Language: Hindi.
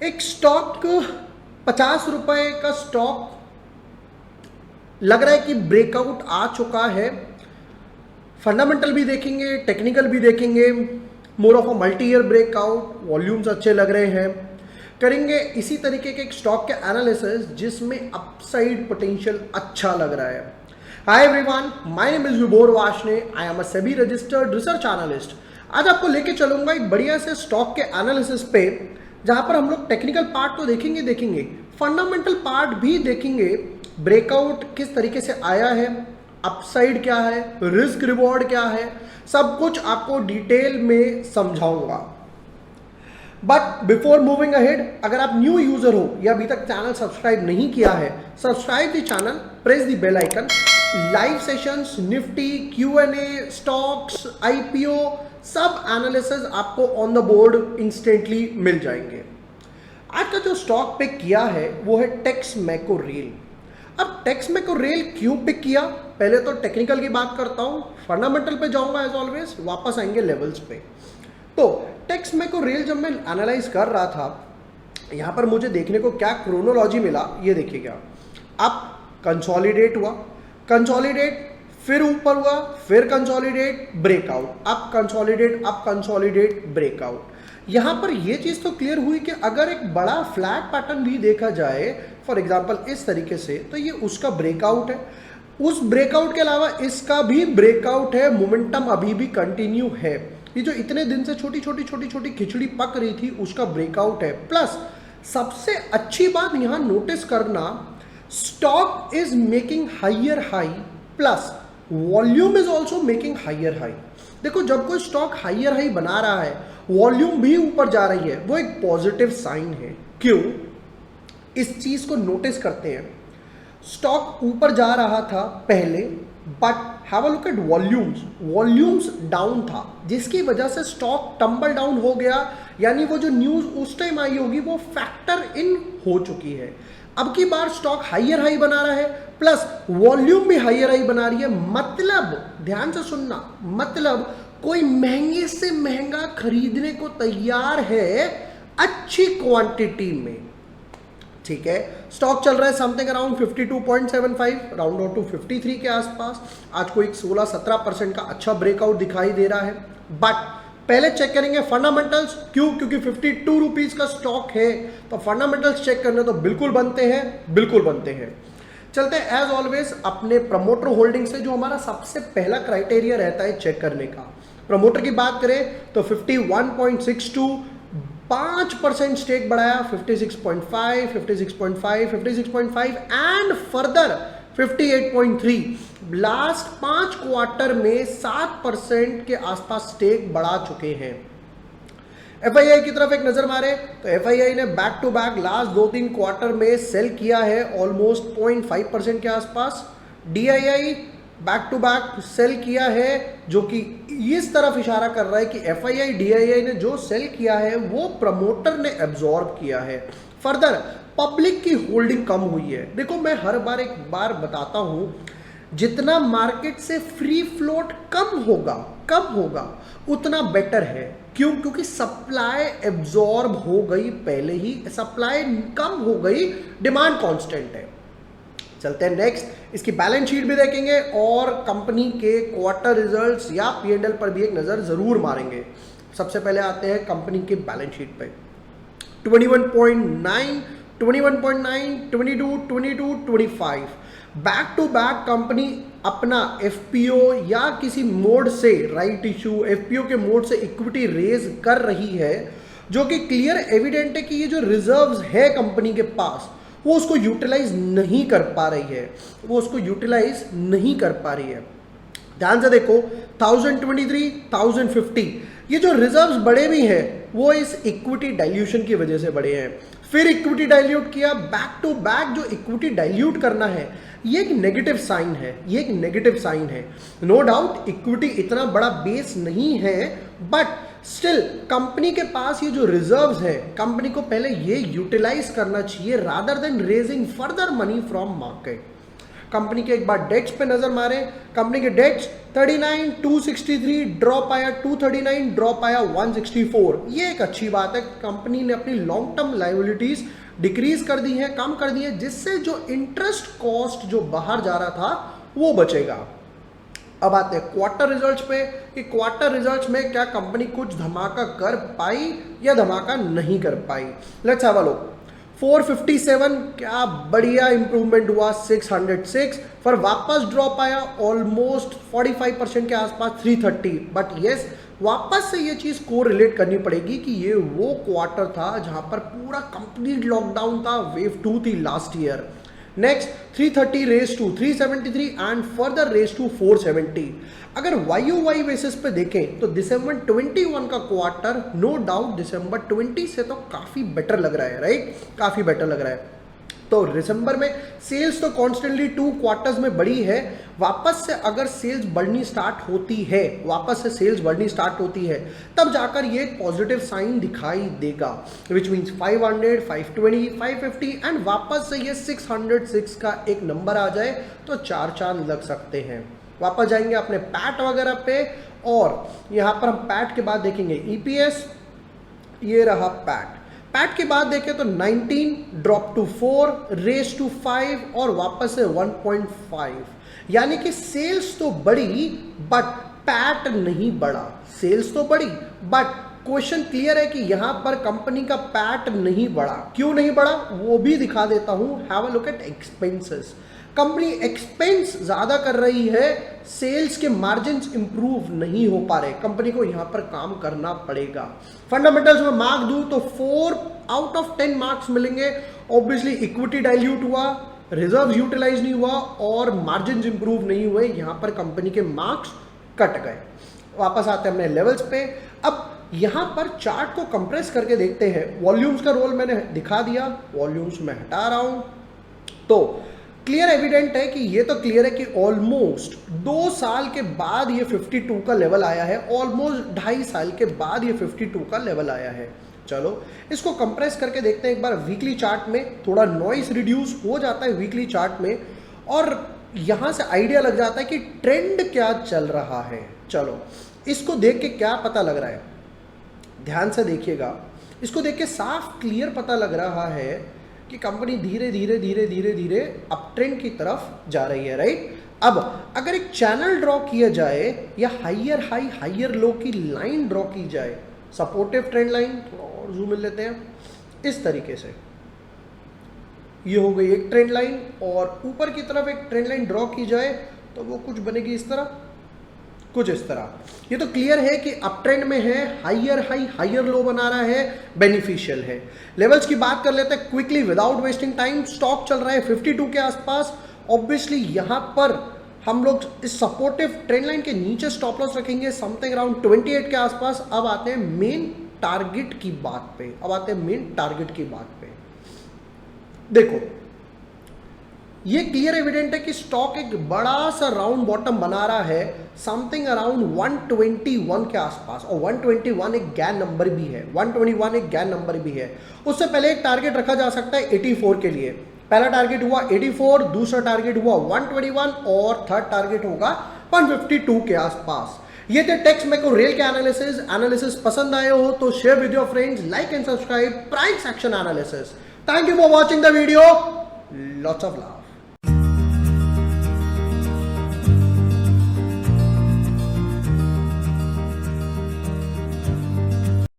एक स्टॉक 50 रुपए का स्टॉक लग रहा है कि ब्रेकआउट आ चुका है। फंडामेंटल भी देखेंगे, टेक्निकल भी देखेंगे, more of a multi year breakout, volumes अच्छे लग रहे हैं। करेंगे इसी तरीके के एक स्टॉक के एनालिसिस जिसमें अपसाइड पोटेंशियल अच्छा लग रहा है। Hi everyone, my name is Vibhor Varshney, I am a SEBI registered research analyst. आज आपको लेके चलूंगा एक बढ़िया से स्टॉक के एनालिसिस पे, जहां पर हम लोग टेक्निकल पार्ट तो देखेंगे, फंडामेंटल पार्ट भी देखेंगे। ब्रेकआउट किस तरीके से आया है, अपसाइड क्या है, रिस्क रिवॉर्ड क्या है, सब कुछ आपको डिटेल में समझाऊंगा। बट बिफोर मूविंग अहेड, अगर आप न्यू यूजर हो या अभी तक चैनल सब्सक्राइब नहीं किया है, subscribe the channel, press the bell icon. Live sessions, Nifty, Q&A, stocks, IPO, सब एनालिसिस आपको ऑन द बोर्ड इंस्टेंटली मिल जाएंगे। आज का जो स्टॉक पिक किया है वो है टेक्समैको रेल। अब टेक्समैको रेल क्यों पिक किया, पहले तो टेक्निकल की बात करता हूं, फंडामेंटल पे जाऊंगा एज ऑलवेज, वापस आएंगे लेवल्स पे। तो टेक्समैको रेल जब मैं एनालाइज कर रहा था, यहां पर मुझे देखने को क्या क्रोनोलॉजी मिला, ये देखिएगा। अब कंसोलिडेट हुआ, कंसोलिडेट, फिर ऊपर हुआ, फिर कंसोलिडेट, ब्रेकआउट, अब कंसोलिडेट, अब कंसोलिडेट, ब्रेकआउट। यहां पर यह चीज तो क्लियर हुई कि अगर एक बड़ा फ्लैट पैटर्न भी देखा जाए, फॉर एग्जांपल इस तरीके से, तो ये उसका ब्रेकआउट है। उस ब्रेकआउट के अलावा इसका भी ब्रेकआउट है, मोमेंटम अभी भी कंटिन्यू है। ये जो इतने दिन से छोटी छोटी खिचड़ी पक रही थी, उसका ब्रेकआउट है। प्लस सबसे अच्छी बात यहां नोटिस करना, stock is making higher high, plus volume is also making higher high. देखो, जब कोई स्टॉक हायर हाई बना रहा है, वॉल्यूम भी ऊपर जा रही है, वो एक पॉजिटिव साइन है। क्यों, इस चीज को नोटिस करते हैं। स्टॉक ऊपर जा रहा था पहले, but have a look at volumes down था, जिसकी वजह से स्टॉक टंबल डाउन हो गया। यानी वो जो न्यूज उस टाइम आई होगी वो फैक्टर इन हो चुकी है। अब की बार स्टॉक हायर हाई बना रहा है, प्लस वॉल्यूम भी हायर हाई बना रही है। मतलब ध्यान से सुनना, मतलब कोई महंगे से महंगा खरीदने को तैयार है अच्छी क्वांटिटी में। ठीक है, स्टॉक चल रहा है something around 52.75, round off to 53 के आसपास। आज को एक 16-17% का अच्छा ब्रेकआउट दिखाई दे रहा है। बट पहले चेक करेंगे फंडामेंटल्स। क्यों, क्योंकि 52 रुपीज का स्टॉक है, तो फंडामेंटल्स चेक करने तो बिल्कुल बनते हैं। चलते हैं एज ऑलवेज अपने प्रमोटर होल्डिंग से, जो हमारा सबसे पहला क्राइटेरिया रहता है चेक करने का। प्रमोटर की बात करें तो 51.62, 5% स्टेक बढ़ाया, 56.5, 56.5, 56.5 एंड फर्दर 58.3। लास्ट 5 क्वार्टर में 7% के आसपास स्टेक बढ़ा चुके हैं। FII की तरफ एक नजर मारे तो FII ने back to back last 2-3 quarter में सेल किया है ऑलमोस्ट 0.5% के आसपास। DII back to back sell किया है, जो कि इस तरफ इशारा कर रहा है कि FII DII ने जो सेल किया है वो प्रमोटर ने एब्जॉर्ब किया है। फर्दर पब्लिक की होल्डिंग कम हुई है। देखो, मैं हर बार एक बार बताता हूं, जितना मार्केट से फ्री फ्लोट कम होगा उतना बेटर है। क्यों, क्योंकि सप्लाई एब्जॉर्ब हो गई, पहले ही सप्लाई कम हो गई, डिमांड कांस्टेंट है। चलते हैं नेक्स्ट, इसकी बैलेंस शीट भी देखेंगे और कंपनी के क्वार्टर रिजल्ट्स या P&L पर भी एक नजर जरूर मारेंगे। सबसे पहले आते हैं कंपनी के बैलेंस शीट पे। 21.9, 22, 25 बैक टू बैक कंपनी अपना FPO या किसी मोड से राइट इश्यू, FPO के मोड से इक्विटी रेज कर रही है, जो कि क्लियर एविडेंट है कि ये जो रिजर्व्स है कंपनी के पास, वो उसको यूटिलाइज नहीं कर पा रही है। ध्यान से देखो, 1023, 1050, ये जो रिजर्व्स बढ़े भी हैं वो इस इक्विटी डाइल्यूशन की वजह से बढ़े हैं। फिर इक्विटी डाइल्यूट किया, बैक टू बैक जो इक्विटी डाइल्यूट करना है, ये एक नेगेटिव साइन है। नो डाउट इक्विटी इतना बड़ा बेस नहीं है, बट स्टिल कंपनी के पास ये जो रिजर्व्स है, कंपनी को पहले ये यूटिलाइज करना चाहिए rather than raising further money from market. Company के एक बार डेट्स पे नजर मारें, कंपनी के डेट्स 39, 263 ड्रॉप आया, 239 ड्रॉप आया, 164। ये एक अच्छी बात है, कंपनी ने अपनी लॉन्ग टर्म लायबिलिटीज डिक्रीज कर दी है, कम कर दी है, जिससे जो इंटरेस्ट कॉस्ट जो बाहर जा रहा था वो बचेगा। अब आते हैं क्वार्टर रिजल्ट्स पे कि क्वार्टर रिजल्ट्स में क्या कंपनी कुछ धमाका कर पाई या धमाका नहीं कर पाई। Let's have a look. 457 क्या बढ़िया इंप्रूवमेंट हुआ, 606 पर वापस ड्रॉप आया ऑलमोस्ट 45% के आसपास 330। बट यस, वापस से ये चीज को रिलेट करनी पड़ेगी कि ये वो क्वार्टर था जहां पर पूरा कंप्लीट लॉकडाउन था, वेव 2 थी last year. Next 330 race to 373 and further race to 470। अगर YOY बेसिस पे देखें तो दिसंबर 21 का क्वार्टर नो डाउट दिसंबर 20 से तो काफी बेटर लग रहा है, राइट, काफी बेटर लग रहा है। तो दिसंबर में सेल्स तो कॉन्स्टेंटली 2 क्वार्टर्स में बढ़ी है। वापस से अगर सेल्स बढ़नी स्टार्ट होती है, वापस से सेल्स बढ़नी स्टार्ट होती है, तब जाकर ये एक पॉजिटिव साइन दिखाई देगा, विच मीन्स 500, 520, 550 एंड वापस से ये 606 का एक नंबर आ जाए तो 4 चांद लग सकते हैं। वापस जाएंगे अपने पैट वगैरह पे और यहां पर हम पैट के बाद देखेंगे EPS, ये रहा पैट। पैट के बाद देखें तो 19 ड्रॉप टू 4 रेस टू 5 और वापस से 1.5, यानी कि सेल्स तो बढ़ी बट पैट नहीं बढ़ा। सेल्स तो बढ़ी बट क्वेश्चन क्लियर है कि यहां पर कंपनी का पैट नहीं बढ़ा। क्यों नहीं बढ़ा वो भी दिखा देता हूं। Have a look at expenses. Company expense ज्यादा कर रही है, सेल्स के मार्जिन्स इंप्रूव नहीं हो पा रहे, कंपनी को यहां पर काम करना पड़ेगा। फंडामेंटल्स में मार्क दूं तो 4 आउट ऑफ 10 मार्क्स मिलेंगे। ऑब्वियसली इक्विटी डाइल्यूट हुआ, रिजर्व यूटिलाइज नहीं हुआ और मार्जिन इंप्रूव नहीं हुए, यहां पर कंपनी के मार्क्स कट गए। वापस आते हैं अपने लेवल्स पे। अब यहां पर चार्ट को कंप्रेस करके देखते हैं। वॉल्यूम्स का रोल मैंने दिखा दिया, वॉल्यूम्स में हटा रहा हूं तो क्लियर एविडेंट है कि ये तो क्लियर है कि ऑलमोस्ट 2 साल के बाद ये 52 का लेवल आया है, ऑलमोस्ट 2.5 साल के बाद ये 52 का लेवल आया है। चलो इसको कंप्रेस करके देखते हैं एक बार वीकली चार्ट में। थोड़ा नॉइस रिड्यूस हो जाता है वीकली चार्ट में और यहां से आइडिया लग जाता है कि ट्रेंड क्या चल रहा है। चलो इसको देख के क्या पता लग रहा है, ध्यान से देखिएगा। इसको देख के साफ क्लियर पता लग रहा है कि कंपनी धीरे धीरे धीरे धीरे धीरे अप ट्रेंड की तरफ जा रही है, राइट। अब अगर एक चैनल ड्रॉ किया जाए या हाइयर हाई हाइयर लो की लाइन ड्रॉ की जाए, सपोर्टिव ट्रेंड लाइन, थोड़ा और जूम लेते हैं, इस तरीके से ये हो गई एक ट्रेंड लाइन और ऊपर की तरफ एक ट्रेंड लाइन ड्रॉ की जाए तो वो कुछ बनेगी इस तरह, कुछ इस तरह। ये तो क्लियर है कि अप ट्रेंड में है, हाइयर हाई हाइयर लो बना रहा है, बेनिफिशियल है। लेवल्स की बात कर लेते हैं quickly without wasting time. Stock चल रहा है 52 के आसपास। ऑब्वियसली यहां पर हम लोग इस सपोर्टिव ट्रेंड लाइन के नीचे स्टॉप लॉस रखेंगे समथिंग अराउंड 28 के आसपास। अब आते हैं मेन टारगेट की बात पे, अब आते हैं मेन टारगेट की बात पे। देखो ये क्लियर एविडेंट है कि स्टॉक एक बड़ा सा राउंड बॉटम बना रहा है समथिंग अराउंड 121 के आसपास और 121 एक गैन नंबर भी है, 121 एक गैन नंबर भी है। उससे पहले एक टारगेट रखा जा सकता है 84 के लिए। पहला टारगेट हुआ 84, दूसरा टारगेट हुआ 121 और थर्ड टारगेट होगा 152 के आसपास। ये थे टेक्स मैक्रो रेल के एनालिसिस पसंद आए हो तो share with your friends, like and subscribe price action analysis. Thank you for watching the video, lots of love.